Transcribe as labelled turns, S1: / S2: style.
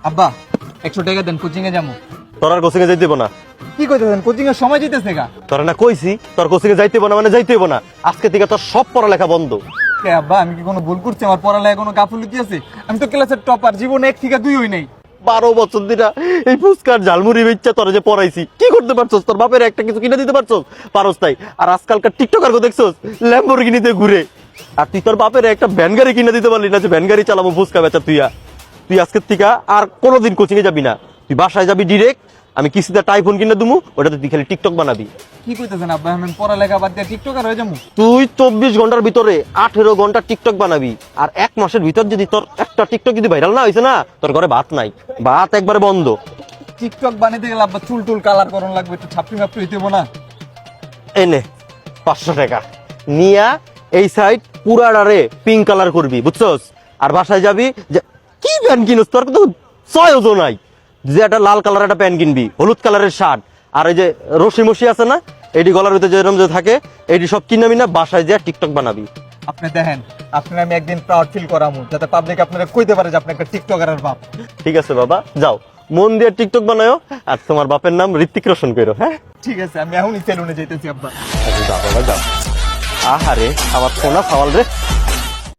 S1: আব্বা 100 টাকা দেন, কোচিং এ যাবো।
S2: তোর আর কোচিং এ যাইতে হইব না।
S1: কি কইতেছেন, কোচিং এর সময় দিতেছে গা।
S2: তোর না কইছি তোর কোচিং এ যাইতে হইব না মানে যাইতে হইব না। আজকে থেকে তোর সব পড়ালেখা বন্ধ।
S1: কে আব্বা, আমি কি কোনো ভুল করছি? আমার পড়ালেখা কোনো গাফিলতি আছে? আমি তো ক্লাসের টপার, জীবনে 1 থেকে 2 হই নাই।
S2: 12 বছর ধরে এই ফুচকার ঝালমুড়ি বেচা তোর যে পড়াইছি, কি করতে পারছস? তোর বাপের একটা কিছু কিনে দিতে পারছস? পারস তাই। আর আজকালকার টিকটকার কো দেখছস ল্যাম্বরগিনিতে ঘুরে, আর তুই তোর বাপের একটা ভ্যান গাড়ি কিনে দিতে পারলি না যে ভ্যান গাড়ি চালাবো ফুচকা বেচা। তুই আজকের থেকে আর কোনোদিন কোচিং এ যাবি না। তুই বাসায় যাবি ডিরেক্ট, আমি কিস্তিতে একটা আইফোন কিনে দিমু, ওটাতে তুই খালি টিকটক বানাবি।
S1: কি কইতেছেন আব্বা, আমি পড়ালেখা বাদ দিয়ে টিকটকার হয়ে যাবো?
S2: তুই 24 ঘন্টার ভিতরে 18 ঘন্টা টিকটক বানাবি, আর 1 মাসের ভিতর যদি তোর একটা টিকটক যদি ভাইরাল না হয়েছে না, তোর ঘরে ভাত নাই, ভাত একবারে বন্ধ।
S1: টিকটক বানাইতে গেলে আব্বা চুল টুল কালার করন লাগবে, একটু ছাপড়ি মাপড়ি হইতে হইবো না?
S2: এনে 500 টাকা নিয়া এই সাইড পুরাডারে পিঙ্ক কালার করবি, বুঝছস? আর বাসায় যাবি, যে কি প্যান্ট কিনস, তোর তো চয়েসও নাই, যে একটা লাল কালার একটা প্যান্ট কিনবি, হলুদ কালারের শার্ট, আর এই যে রশি মশি আছে না, এটি গলার ভিতরে যেরকম যে থাকে, এটি সব কিনাবি না, বাসায় যা টিকটক বানাবি।
S1: আপনি দেখেন, আপনার আমি একদিন প্রাউড ফিল করামু, যাতে পাবলিক আপনারা কইতে পারে যে আপনি একটা টিকটকারের বাপ।
S2: ঠিক আছে বাবা, যাও মন দিয়ে টিকটক বানায়ো, আর তোমার বাপের নাম ঋত্বিক রোশন করো। হ্যাঁ
S1: ঠিক আছে, আমি এখনই সেলুনে যাইতেছি আব্বা।
S2: যাও বাবা যাও। আহারে আমার সোনা সওয়াল রে।